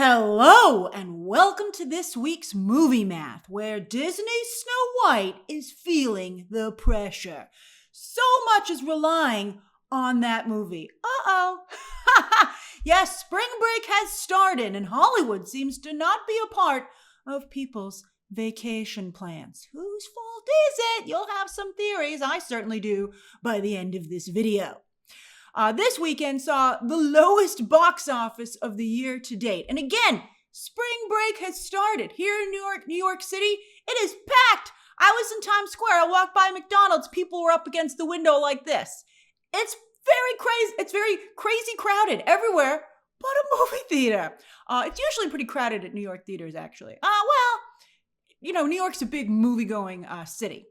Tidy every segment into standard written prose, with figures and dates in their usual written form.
Hello, and welcome to this week's Movie Math, where Disney's Snow White is feeling the pressure. So much is relying on that movie. Yes, spring break has started, and Hollywood seems to not be a part of people's vacation plans. Whose fault is it? You'll have some theories. I certainly do by the end of this video. This weekend saw the lowest box office of the year to date. And again, spring break has started. Here in New York City, it is packed. I was in Times Square. I walked by McDonald's. People were up against the window like this. It's very crazy. It's very crazy crowded everywhere but a movie theater. It's usually pretty crowded at New York theaters, actually. New York's a big movie-going city.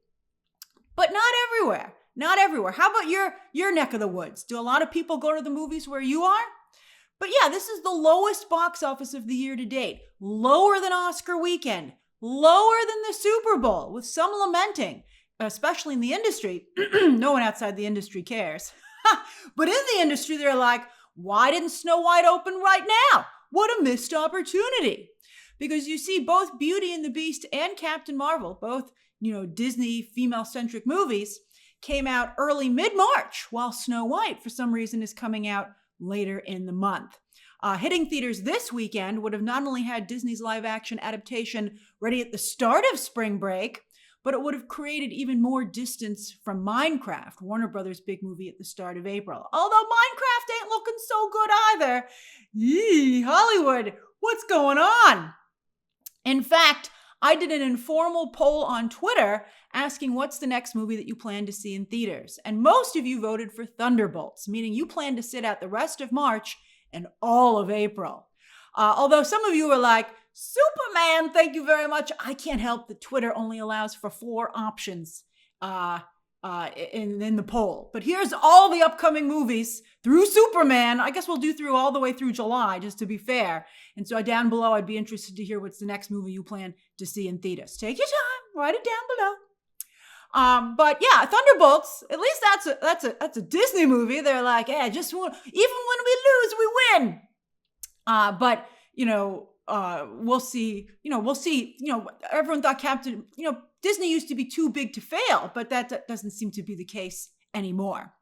But not everywhere. Not everywhere. How about your neck of the woods? Do a lot of people go to the movies where you are? But yeah, this is the lowest box office of the year to date. Lower than Oscar weekend. Lower than the Super Bowl, with some lamenting, especially in the industry. No one outside the industry cares. But in the industry, they're like, why didn't Snow White open right now? What a missed opportunity. Because you see, both Beauty and the Beast and Captain Marvel, both, Disney female-centric movies, came out early mid-March, while Snow White, for some reason, is coming out later in the month. Hitting theaters this weekend would have not only had Disney's live-action adaptation ready at the start of spring break, but it would have created even more distance from Minecraft, Warner Brothers' big movie at the start of April. Although Minecraft ain't looking so good either. Yee, Hollywood, what's going on? In fact, I did an informal poll on Twitter asking what's the next movie that you plan to see in theaters. And most of you voted for Thunderbolts, meaning you plan to sit out the rest of March and all of April. Although some of you were like, Superman, thank you very much. I can't help that Twitter only allows for 4 options in the poll. But here's all the upcoming movies through Superman. I guess we'll do through all the way through July, just to be fair. And so down below, I'd be interested to hear what's the next movie you plan to see in theaters. Take your time, write it down below. But yeah, Thunderbolts, at least that's a Disney movie. They're like, even when we lose, we win. But we'll see. We'll see. Everyone thought Disney used to be too big to fail, but that doesn't seem to be the case anymore.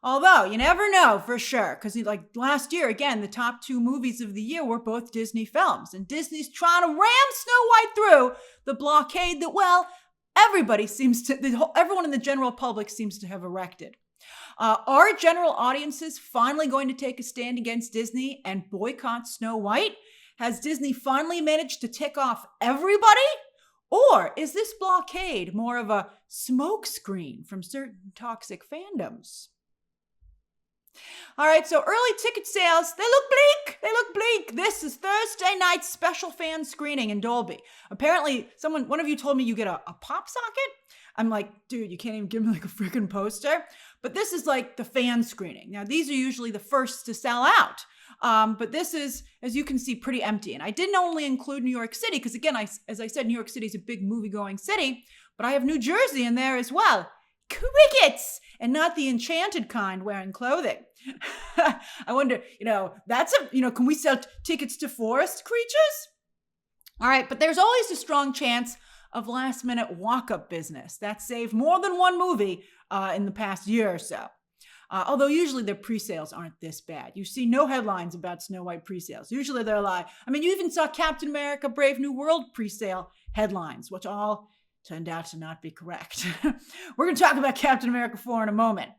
Although, you never know for sure, because like last year, again, the top 2 movies of the year were both Disney films, and Disney's trying to ram Snow White through the blockade that, everyone in the general public seems to have erected. Are general audiences finally going to take a stand against Disney and boycott Snow White? Has Disney finally managed to tick off everybody? Or is this blockade more of a smokescreen from certain toxic fandoms? All right, so early ticket sales, they look bleak. This is Thursday night's special fan screening in Dolby. Apparently, one of you told me you get a pop socket. I'm like, dude, you can't even give me like a freaking poster. But this is like the fan screening. Now, these are usually the first to sell out. But this is, as you can see, pretty empty. And I didn't only include New York City, because again, as I said, New York City is a big movie-going city, but I have New Jersey in there as well. Crickets! And not the enchanted kind wearing clothing. I wonder, can we sell tickets to forest creatures? All right, but there's always a strong chance of last-minute walk-up business. That saved more than one movie in the past year or so. Although usually their pre-sales aren't this bad. You see no headlines about Snow White pre-sales. Usually they're like, you even saw Captain America Brave New World pre-sale headlines, which all turned out to not be correct. We're going to talk about Captain America 4 in a moment.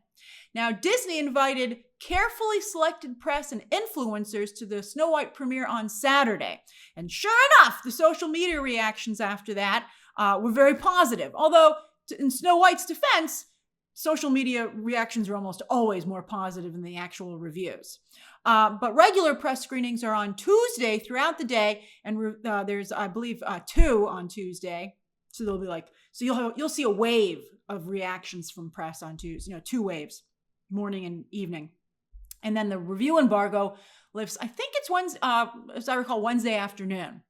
Now, Disney invited carefully selected press and influencers to the Snow White premiere on Saturday. And sure enough, the social media reactions after that were very positive. Although, in Snow White's defense, social media reactions are almost always more positive than the actual reviews. But regular press screenings are on Tuesday throughout the day, and there's, I believe, 2 on Tuesday. So they'll be you'll see a wave of reactions from press on Tuesday. 2 waves, morning and evening, and then the review embargo lifts. I think it's Wednesday, as I recall, Wednesday afternoon.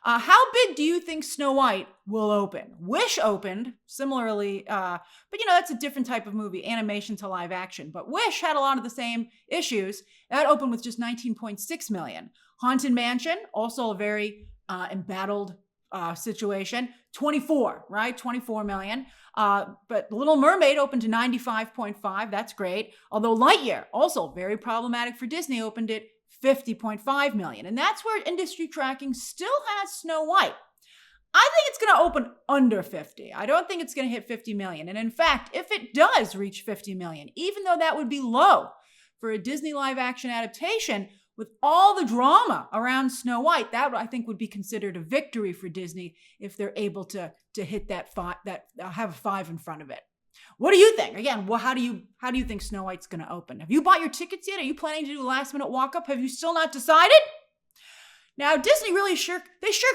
How big do you think Snow White will open? Wish opened similarly, but that's a different type of movie, animation to live action. But Wish had a lot of the same issues. That opened with just 19.6 million. Haunted Mansion, also a very embattled situation, 24, right? 24 million. But Little Mermaid opened to 95.5. That's great. Although Lightyear, also very problematic for Disney, opened at 50.5 million. And that's where industry tracking still has Snow White. I think it's going to open under 50. I don't think it's going to hit 50 million. And in fact, if it does reach 50 million, even though that would be low for a Disney live action adaptation, with all the drama around Snow White, that I think would be considered a victory for Disney if they're able to hit that have a 5 in front of it. What do you think? Again, how do you think Snow White's going to open? Have you bought your tickets yet? Are you planning to do a last minute walk up? Have you still not decided? Now, Disney really sure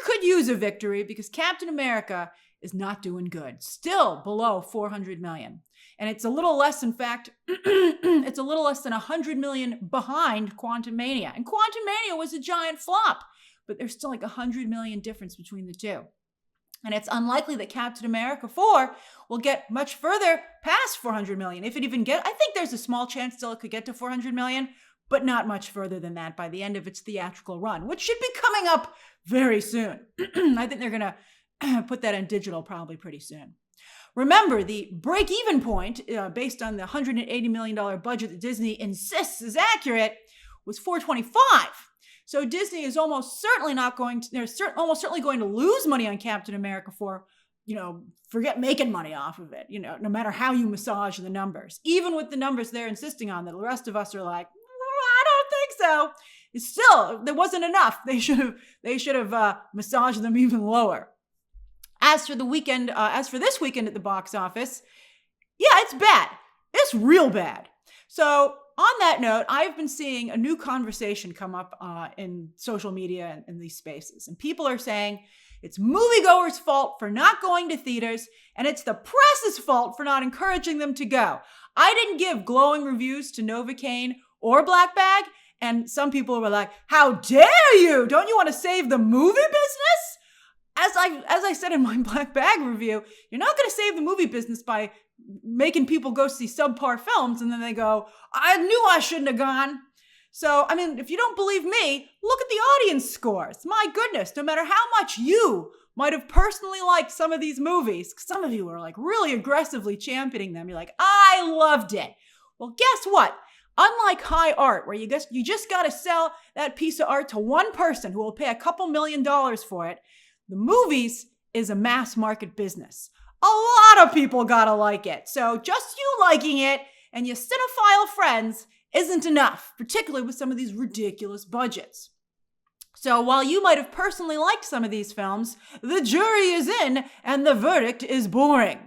could use a victory because Captain America is not doing good. Still below 400 million. And it's a little less, in fact, it's a little less than 100 million behind Quantumania. And Quantumania was a giant flop, but there's still like 100 million difference between the two. And it's unlikely that Captain America 4 will get much further past 400 million. If it even I think there's a small chance still it could get to 400 million, but not much further than that by the end of its theatrical run, which should be coming up very soon. I think they're going to put that in digital probably pretty soon. Remember, the break-even point, based on the $180 million budget that Disney insists is accurate, was $425. So Disney is almost certainly almost certainly going to lose money on Captain America 4, forget making money off of it, no matter how you massage the numbers. Even with the numbers they're insisting on, that the rest of us are like, I don't think so. It's still, there wasn't enough. They should have massaged them even lower. As for this weekend at the box office, yeah, it's bad. It's real bad. So on that note, I've been seeing a new conversation come up in social media and in these spaces. And people are saying it's moviegoers' fault for not going to theaters, and it's the press's fault for not encouraging them to go. I didn't give glowing reviews to Novocaine or Black Bag, and some people were like, how dare you? Don't you want to save the movie business? As I said in my Black Bag review, you're not going to save the movie business by making people go see subpar films and then they go, I knew I shouldn't have gone. So, if you don't believe me, look at the audience scores. My goodness, no matter how much you might have personally liked some of these movies, some of you are like really aggressively championing them. You're like, I loved it. Well, guess what? Unlike high art, where you just got to sell that piece of art to one person who will pay a couple $1 million for it, the movies is a mass market business. A lot of people gotta like it. So just you liking it and your cinephile friends isn't enough, particularly with some of these ridiculous budgets. So while you might have personally liked some of these films, the jury is in and the verdict is boring.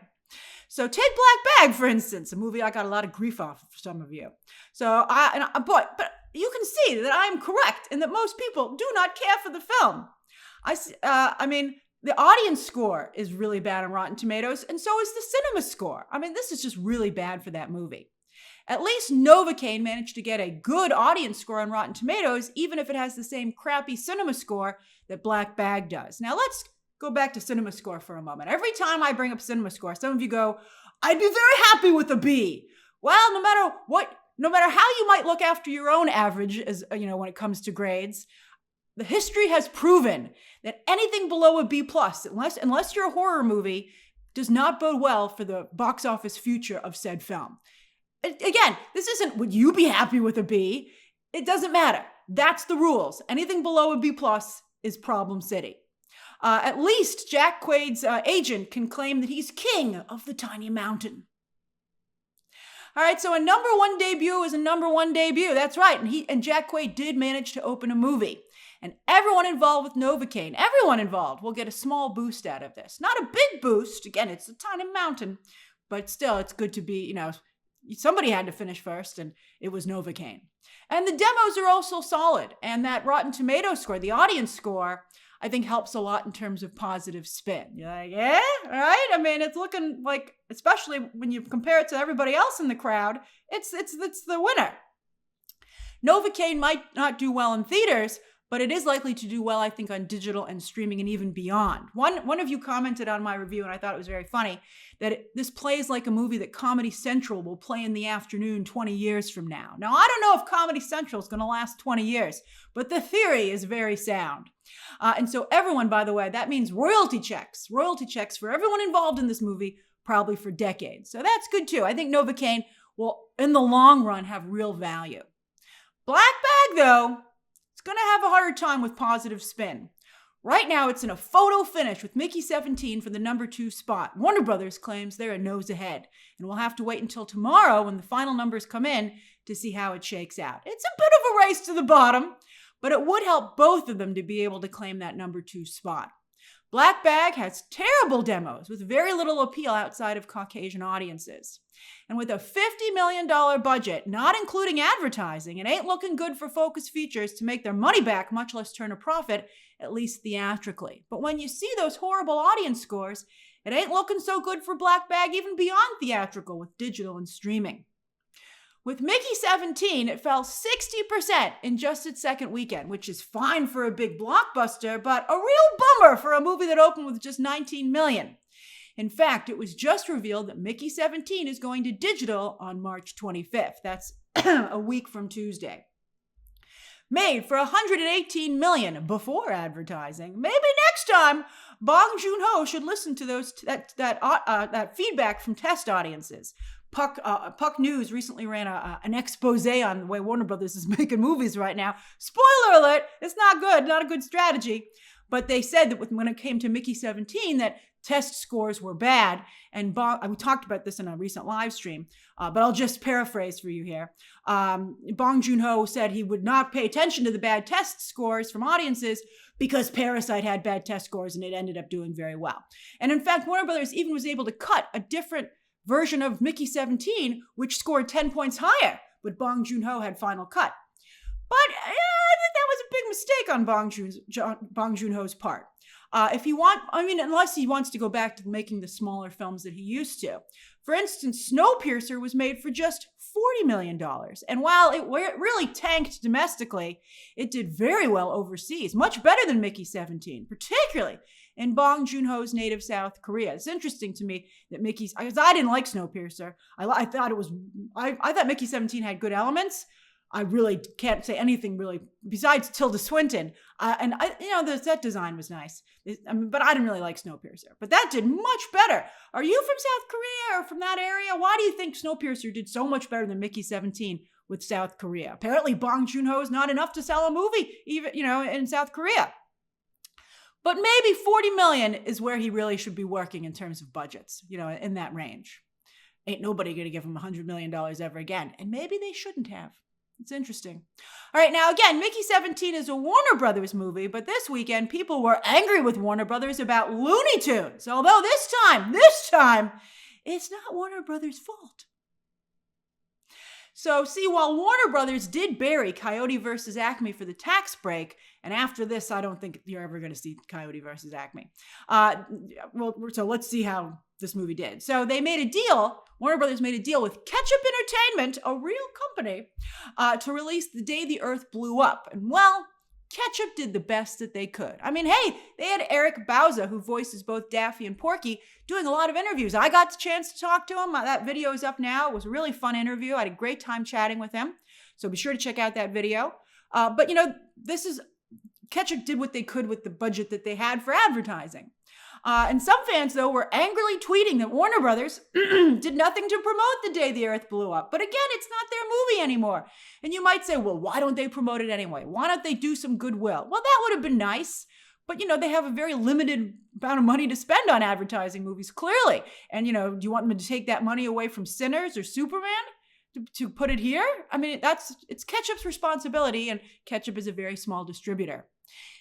So take Black Bag, for instance, a movie I got a lot of grief off for some of you. So but you can see that I'm correct in that most people do not care for the film. The audience score is really bad on Rotten Tomatoes, and so is the cinema score. This is just really bad for that movie. At least Novocaine managed to get a good audience score on Rotten Tomatoes, even if it has the same crappy cinema score that Black Bag does. Now let's go back to cinema score for a moment. Every time I bring up cinema score, some of you go, I'd be very happy with a B. Well, no matter how you might look after your own average, as when it comes to grades, the history has proven that anything below a B+, unless you're a horror movie, does not bode well for the box office future of said film. Again, this isn't would you be happy with a B? It doesn't matter. That's the rules. Anything below a B+ is problem city. At least Jack Quaid's agent can claim that he's king of the tiny mountain. All right, so a number one debut is a number one debut. That's right. And Jack Quaid did manage to open a movie. And everyone involved with Novocaine, everyone involved will get a small boost out of this. Not a big boost. Again, it's a tiny mountain. But still, it's good to be, somebody had to finish first, and it was Novocaine. And the demos are also solid. And that Rotten Tomatoes score, the audience score, I think helps a lot in terms of positive spin. You're like, yeah, right? It's looking like, especially when you compare it to everybody else in the crowd, it's the winner. Novocaine might not do well in theaters, but it is likely to do well, I think, on digital and streaming and even beyond. One of you commented on my review, and I thought it was very funny, that this plays like a movie that Comedy Central will play in the afternoon 20 years from now. Now, I don't know if Comedy Central is going to last 20 years, but the theory is very sound. And so everyone, by the way, that means royalty checks for everyone involved in this movie, probably for decades. So that's good too. I think Novocaine will, in the long run, have real value. Black Bag, though, it's going to have a harder time with positive spin. Right now, it's in a photo finish with Mickey 17 for the number 2 spot. Warner Brothers claims they're a nose ahead, and we'll have to wait until tomorrow when the final numbers come in to see how it shakes out. It's a bit of a race to the bottom, but it would help both of them to be able to claim that number 2 spot. Black Bag has terrible demos with very little appeal outside of Caucasian audiences. And with a $50 million budget, not including advertising, it ain't looking good for Focus Features to make their money back, much less turn a profit, at least theatrically. But when you see those horrible audience scores, it ain't looking so good for Black Bag even beyond theatrical with digital and streaming. With Mickey 17, it fell 60% in just its second weekend, which is fine for a big blockbuster, but a real bummer for a movie that opened with just $19 million. In fact, it was just revealed that Mickey 17 is going to digital on March 25th. That's a week from Tuesday. Made for $118 million before advertising. Maybe next time, Bong Joon-ho should listen to that feedback from test audiences. Puck News recently ran an expose on the way Warner Brothers is making movies right now. Spoiler alert, it's not good, not a good strategy. But they said that when it came to Mickey 17, that test scores were bad. And we talked about this in a recent live stream, but I'll just paraphrase for you here. Bong Joon-ho said he would not pay attention to the bad test scores from audiences because Parasite had bad test scores and it ended up doing very well. And in fact, Warner Brothers even was able to cut a different version of Mickey 17, which scored 10 points higher, but Bong Joon-ho had final cut. But I think that was a big mistake on Bong Joon-ho's part. Unless he wants to go back to making the smaller films that he used to. For instance, Snowpiercer was made for just $40 million. And while it really tanked domestically, it did very well overseas, much better than Mickey 17, particularly in Bong Joon-ho's native South Korea. It's interesting to me that because I didn't like Snowpiercer. I thought Mickey 17 had good elements. I really can't say anything really besides Tilda Swinton. The set design was nice. But I didn't really like Snowpiercer. But that did much better. Are you from South Korea or from that area? Why do you think Snowpiercer did so much better than Mickey 17 with South Korea? Apparently, Bong Joon-ho is not enough to sell a movie, even in South Korea. But maybe $40 million is where he really should be working in terms of budgets, in that range. Ain't nobody going to give him $100 million ever again. And maybe they shouldn't have. It's interesting. All right, now again, Mickey 17 is a Warner Brothers movie, but this weekend people were angry with Warner Brothers about Looney Tunes. Although this time, it's not Warner Brothers' fault. So, see, while Warner Brothers did bury Coyote vs. Acme for the tax break, and after this, I don't think you're ever going to see Coyote vs. Acme. So let's see how this movie did. So they made a deal. Warner Brothers made a deal with Ketchup Entertainment, a real company, to release The Day the Earth Blew Up. And well, Ketchup did the best that they could. I mean, hey, they had Eric Bauza, who voices both Daffy and Porky, doing a lot of interviews. I got the chance to talk to him. That video is up now. It was a really fun interview. I had a great time chatting with him. So be sure to check out that video. But Ketchup did what they could with the budget that they had for advertising. And some fans, though, were angrily tweeting that Warner Brothers did nothing to promote The Day the Earth Blew Up. But again, it's not their movie anymore. And you might say, well, why don't they promote it anyway? Why don't they do some goodwill? Well, that would have been nice. But, they have a very limited amount of money to spend on advertising movies, clearly. And, do you want them to take that money away from Sinners or Superman to put it here? I mean, it's Ketchup's responsibility, and Ketchup is a very small distributor.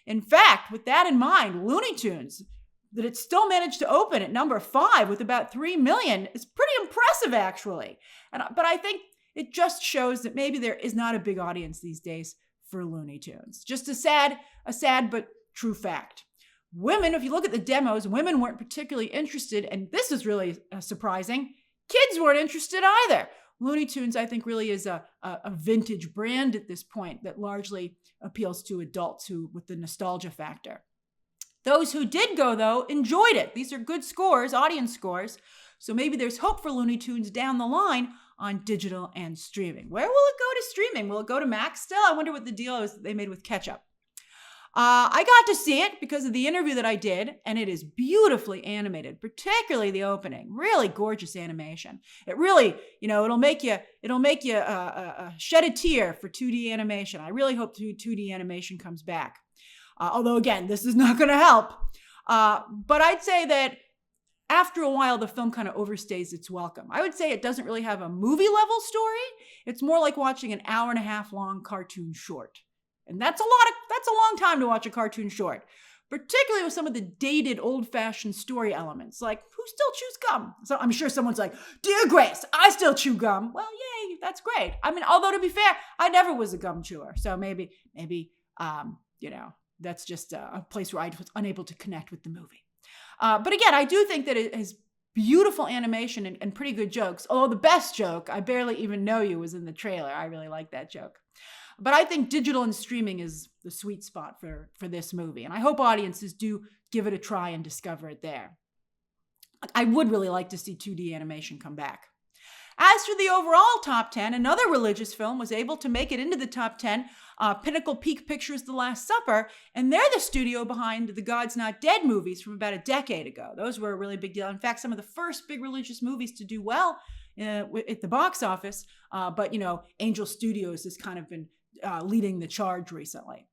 In fact, with that in mind, Looney Tunes, that it still managed to open at number 5 with about 3 million is pretty impressive, actually. But I think it just shows that maybe there is not a big audience these days for Looney Tunes. Just a sad but true fact. Women, if you look at the demos, women weren't particularly interested, and this is really surprising. Kids weren't interested either. Looney Tunes, I think, really is a vintage brand at this point that largely appeals to adults with the nostalgia factor. Those who did go, though, enjoyed it. These are good scores, audience scores. So maybe there's hope for Looney Tunes down the line on digital and streaming. Where will it go to streaming? Will it go to Max still? I wonder what the deal is that they made with Ketchup. I got to see it because of the interview that I did, and it is beautifully animated, particularly the opening. Really gorgeous animation. It really, it'll make you shed a tear for 2D animation. I really hope 2D animation comes back. Although, again, this is not going to help. But I'd say that after a while, the film kind of overstays its welcome. I would say it doesn't really have a movie-level story. It's more like watching an hour-and-a-half long cartoon short. And that's a long time to watch a cartoon short, particularly with some of the dated, old-fashioned story elements, like who still chews gum? So I'm sure someone's like, "Dear Grace, I still chew gum." Well, yay, that's great. I mean, although to be fair, I never was a gum chewer, so maybe, that's just a place where I was unable to connect with the movie. But again, I do think that it has beautiful animation and pretty good jokes. Although the best joke, "I barely even know you," was in the trailer. I really like that joke. But I think digital and streaming is the sweet spot for this movie. And I hope audiences do give it a try and discover it there. I would really like to see 2D animation come back. As for the overall top 10, another religious film was able to make it into the top 10, Pinnacle Peak Pictures' The Last Supper, and they're the studio behind the God's Not Dead movies from about a decade ago. Those were a really big deal. In fact, some of the first big religious movies to do well at the box office, but Angel Studios has kind of been leading the charge recently.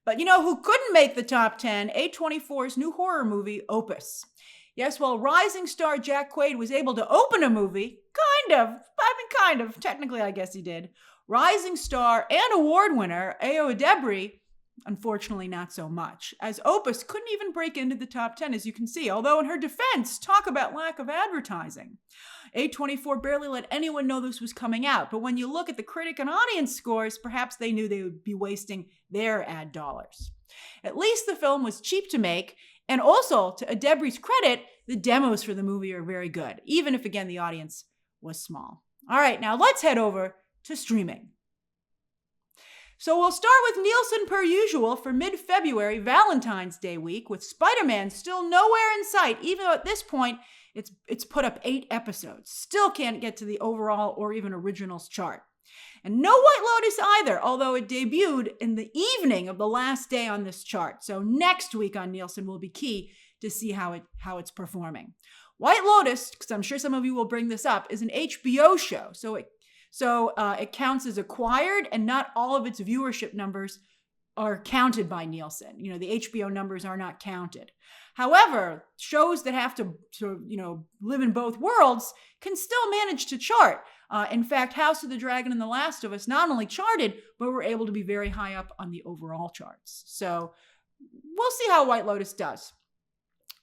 But who couldn't make the top 10? A24's new horror movie, Opus. Yes, well, rising star Jack Quaid was able to open a movie, kind of, technically I guess he did. Rising star and award winner Ayo Edebiri, unfortunately not so much, as Opus couldn't even break into the top 10, as you can see, although in her defense, talk about lack of advertising. A24 barely let anyone know this was coming out, but when you look at the critic and audience scores, perhaps they knew they would be wasting their ad dollars. At least the film was cheap to make, and also, to Edebiri's credit, the demos for the movie are very good, even if, again, the audience was small. All right, now let's head over to streaming. So we'll start with Nielsen per usual for mid-February Valentine's Day week, with Spider-Man still nowhere in sight, even though at this point it's put up 8 episodes. Still can't get to the overall or even originals chart. And no White Lotus either, although it debuted in the evening of the last day on this chart. So next week on Nielsen will be key to see how it's performing. White Lotus, because I'm sure some of you will bring this up, is an HBO show. So it counts as acquired, and not all of its viewership numbers are counted by Nielsen. The HBO numbers are not counted. However, shows that have to live in both worlds can still manage to chart. In fact, House of the Dragon and The Last of Us not only charted, but were able to be very high up on the overall charts. So we'll see how White Lotus does.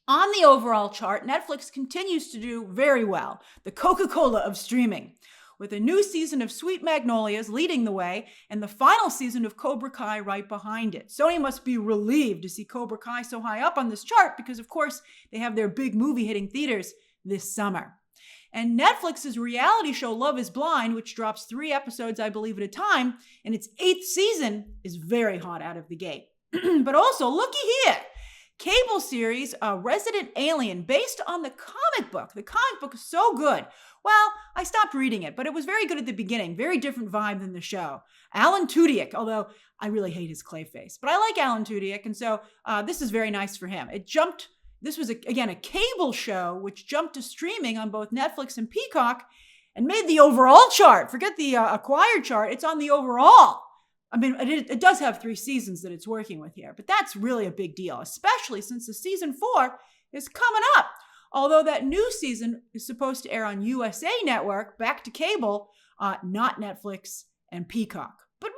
On the overall chart, Netflix continues to do very well, the Coca-Cola of streaming, with a new season of Sweet Magnolias leading the way and the final season of Cobra Kai right behind it. Sony must be relieved to see Cobra Kai so high up on this chart because, of course, they have their big movie hitting theaters this summer. And Netflix's reality show Love is Blind, which drops 3 episodes, I believe, at a time, and its 8th season is very hot out of the gate. But also, looky here. Cable series Resident Alien, based on the comic book. The comic book is so good. Well, I stopped reading it, but it was very good at the beginning. Very different vibe than the show. Alan Tudyk, although I really hate his clay face. But I like Alan Tudyk, and so this is very nice for him. This was, again, a cable show, which jumped to streaming on both Netflix and Peacock and made the overall chart. Forget the acquired chart. It's on the overall. I mean, it does have 3 seasons that it's working with here, but that's really a big deal, especially since the season 4 is coming up. Although that new season is supposed to air on USA Network, back to cable, not Netflix and Peacock. But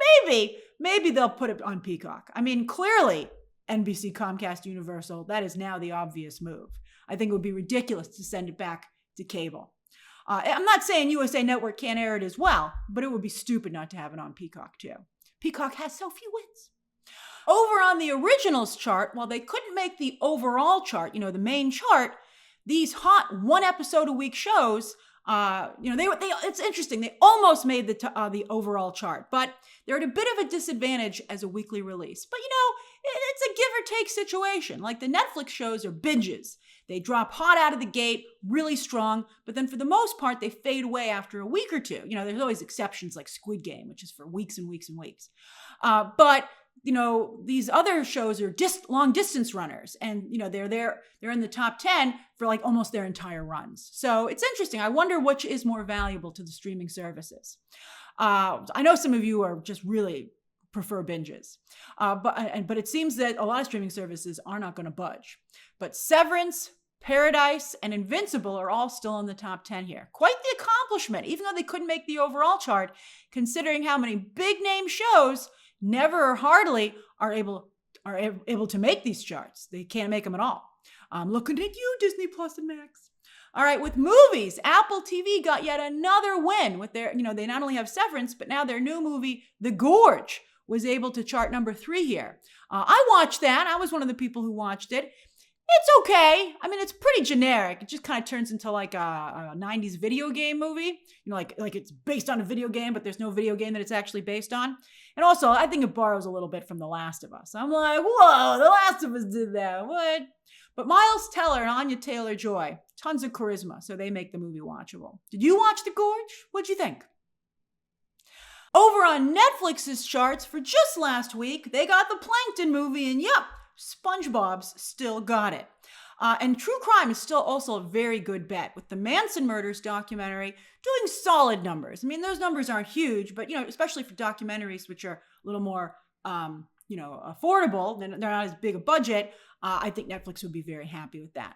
maybe they'll put it on Peacock. I mean, clearly, NBC, Comcast, Universal, that is now the obvious move. I think it would be ridiculous to send it back to cable. I'm not saying USA Network can't air it as well, but it would be stupid not to have it on Peacock too. Peacock has so few wins. Over on the originals chart, while they couldn't make the overall chart, the main chart, these hot 1 episode a week shows It's interesting. They almost made the overall chart, but they're at a bit of a disadvantage as a weekly release. But it's a give or take situation. Like the Netflix shows are binges. They drop hot out of the gate, really strong, but then for the most part, they fade away after a week or two. There's always exceptions like Squid Game, which is for weeks and weeks and weeks. But these other shows are long distance runners, and they're in the top 10 for like almost their entire runs. So it's interesting. I wonder which is more valuable to the streaming services. I know some of you are just really prefer binges, but it seems that a lot of streaming services are not going to budge. But Severance, Paradise, and Invincible are all still in the top 10 here. Quite the accomplishment, even though they couldn't make the overall chart, considering how many big name shows never or hardly are able to make these charts. They can't make them at all. I'm looking at you, Disney Plus and Max. All right, with movies, Apple TV got yet another win with their, they not only have Severance, but now their new movie, The Gorge, was able to chart number 3 here. I watched that. I was one of the people who watched it. It's okay. I mean, it's pretty generic. It just kind of turns into like a 90s video game movie. Like it's based on a video game, but there's no video game that it's actually based on. And also, I think it borrows a little bit from The Last of Us. I'm like, whoa, The Last of Us did that. What? But Miles Teller and Anya Taylor-Joy, tons of charisma, so they make the movie watchable. Did you watch The Gorge? What'd you think? Over on Netflix's charts for just last week, they got the Plankton movie, and yep, SpongeBob's still got it. And true crime is still also a very good bet, with the Manson Murders documentary doing solid numbers. I mean, those numbers aren't huge, but, especially for documentaries, which are a little more, affordable, they're not as big a budget, I think Netflix would be very happy with that.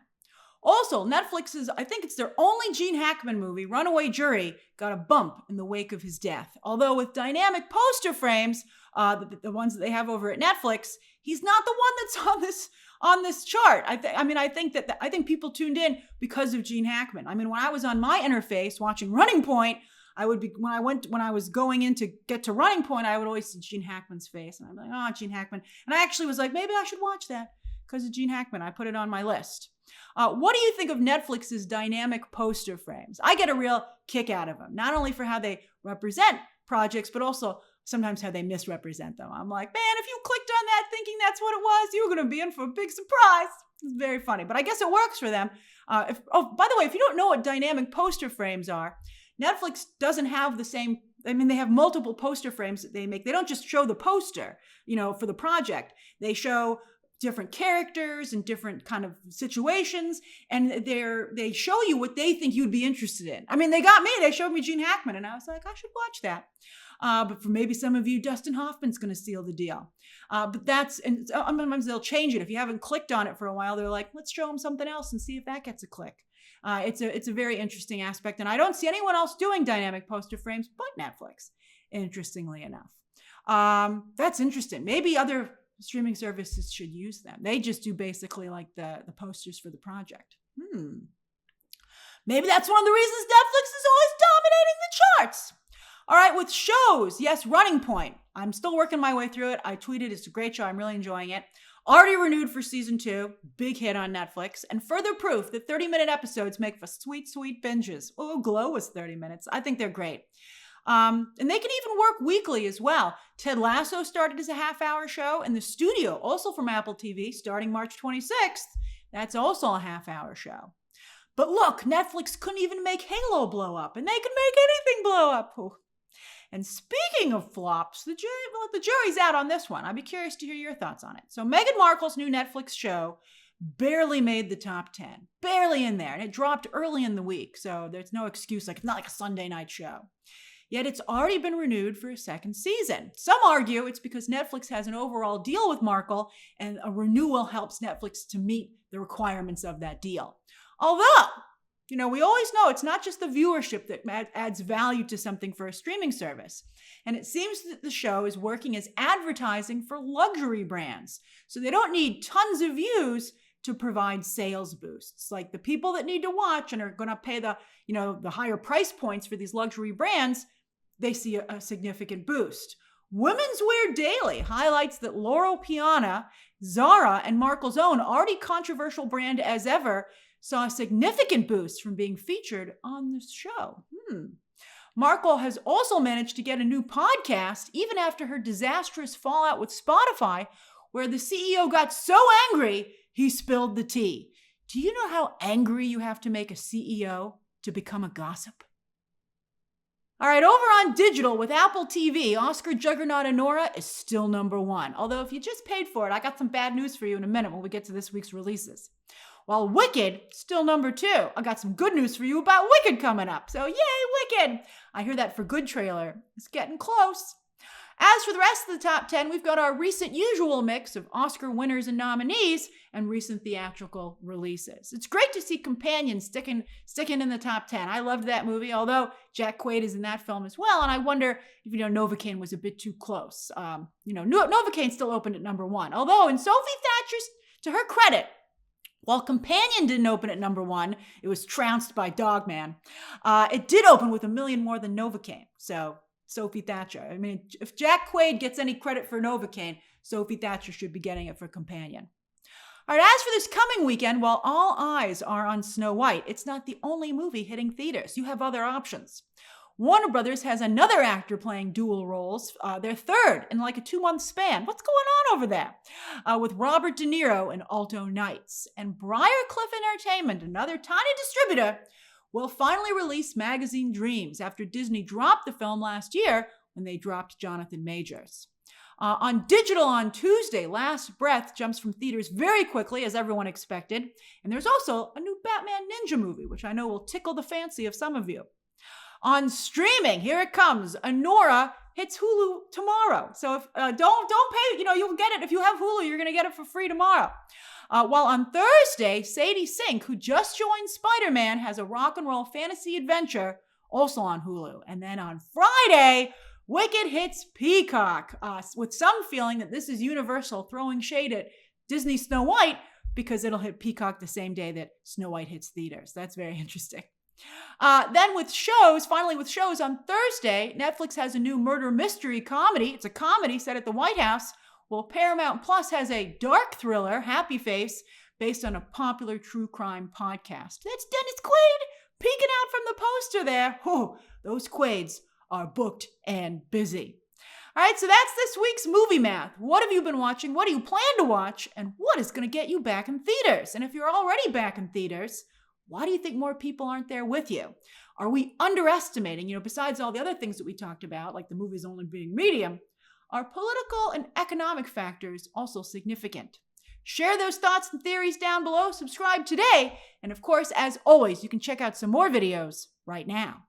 Also, I think it's their only Gene Hackman movie, Runaway Jury, got a bump in the wake of his death. Although with dynamic poster frames, the ones that they have over at Netflix, he's not the one that's on this chart. I think people tuned in because of Gene Hackman. I mean, when I was on my interface watching Running Point, when I was going in to get to Running Point, I would always see Gene Hackman's face, and I'm like, oh, Gene Hackman. And I actually was like, maybe I should watch that because of Gene Hackman. I put it on my list. What do you think of Netflix's dynamic poster frames? I get a real kick out of them, not only for how they represent projects, but also sometimes how they misrepresent them. I'm like, man, if you clicked on that thinking that's what it was, you were going to be in for a big surprise. It's very funny, but I guess it works for them. By the way, if you don't know what dynamic poster frames are, Netflix doesn't have the same. I mean, they have multiple poster frames that they make. They don't just show the poster, for the project. They show different characters and different kind of situations, and they show you what they think you'd be interested in. I mean, they got me. They showed me Gene Hackman, and I was like, I should watch that. But for maybe some of you, Dustin Hoffman's going to seal the deal. And sometimes they'll change it. If you haven't clicked on it for a while, they're like, let's show them something else and see if that gets a click. It's a very interesting aspect, and I don't see anyone else doing dynamic poster frames but Netflix, interestingly enough. That's interesting. Maybe other streaming services should use them. They just do basically like the posters for the project. Maybe that's one of the reasons Netflix is always dominating the charts. All right, with shows, yes, Running Point. I'm still working my way through it. I tweeted, it's a great show. I'm really enjoying it. Already renewed for season 2. Big hit on Netflix. And further proof that 30-minute episodes make for sweet, sweet binges. Oh, Glow was 30 minutes. I think they're great. And they can even work weekly as well. Ted Lasso started as a half-hour show, and The Studio, also from Apple TV, starting March 26th. That's also a half-hour show. But look, Netflix couldn't even make Halo blow up, and they could make anything blow up. Ooh. And speaking of flops, the jury's out on this one. I'd be curious to hear your thoughts on it. So Meghan Markle's new Netflix show barely made the top 10. Barely in there. And it dropped early in the week, so there's no excuse. It's not like a Sunday night show. Yet it's already been renewed for a second season. Some argue it's because Netflix has an overall deal with Markle, and a renewal helps Netflix to meet the requirements of that deal. Although, we always know it's not just the viewership that adds value to something for a streaming service. And it seems that the show is working as advertising for luxury brands. So they don't need tons of views to provide sales boosts. Like the people that need to watch and are going to pay the higher price points for these luxury brands, they see a significant boost. Women's Wear Daily highlights that Loro Piana, Zara, and Markle's own already controversial brand as ever saw a significant boost from being featured on the show. Markle has also managed to get a new podcast even after her disastrous fallout with Spotify, where the CEO got so angry he spilled the tea. Do you know how angry you have to make a CEO to become a gossip? All right, over on digital with Apple TV, Oscar juggernaut Anora is still #1. Although if you just paid for it, I got some bad news for you in a minute when we get to this week's releases. While Wicked, still #2. I got some good news for you about Wicked coming up. So yay, Wicked! I hear that For Good trailer is getting close. As for the rest of the top 10, we've got our recent usual mix of Oscar winners and nominees and recent theatrical releases. It's great to see Companion sticking in the top 10. I loved that movie, although Jack Quaid is in that film as well, and I wonder if, Novocaine was a bit too close. Novocaine still opened at #1, although in Sophie Thatcher's, to her credit, while Companion didn't open at #1, it was trounced by Dogman. It did open with $1 million more than Novocaine, so Sophie Thatcher. I mean, if Jack Quaid gets any credit for Novocaine, Sophie Thatcher should be getting it for Companion. All right, as for this coming weekend, while all eyes are on Snow White, it's not the only movie hitting theaters. You have other options. Warner Brothers has another actor playing dual roles, their third in like a 2-month span. What's going on over there? With Robert De Niro in Alto Nights. And Briarcliff Entertainment, another tiny distributor, will finally release Magazine Dreams after Disney dropped the film last year when they dropped Jonathan Majors. On digital on Tuesday, Last Breath jumps from theaters very quickly, as everyone expected. And there's also a new Batman Ninja movie, which I know will tickle the fancy of some of you. On streaming, here it comes. Anora hits Hulu tomorrow. So if don't pay, you'll get it. If you have Hulu, you're going to get it for free tomorrow. While on Thursday, Sadie Sink, who just joined Spider-Man, has a rock and roll fantasy adventure also on Hulu. And then on Friday, Wicked hits Peacock, with some feeling that this is Universal throwing shade at Disney Snow White because it'll hit Peacock the same day that Snow White hits theaters. That's very interesting. Then with shows on Thursday, Netflix has a new murder mystery comedy. It's a comedy set at the White House. Well, Paramount Plus has a dark thriller, Happy Face, based on a popular true crime podcast. That's Dennis Quaid peeking out from the poster there. Oh, those Quaids are booked and busy. All right, so that's this week's movie math. What have you been watching? What do you plan to watch? And what is going to get you back in theaters? And if you're already back in theaters, why do you think more people aren't there with you? Are we underestimating, besides all the other things that we talked about, like the movies only being medium, are political and economic factors also significant? Share those thoughts and theories down below. Subscribe today. And of course, as always, you can check out some more videos right now.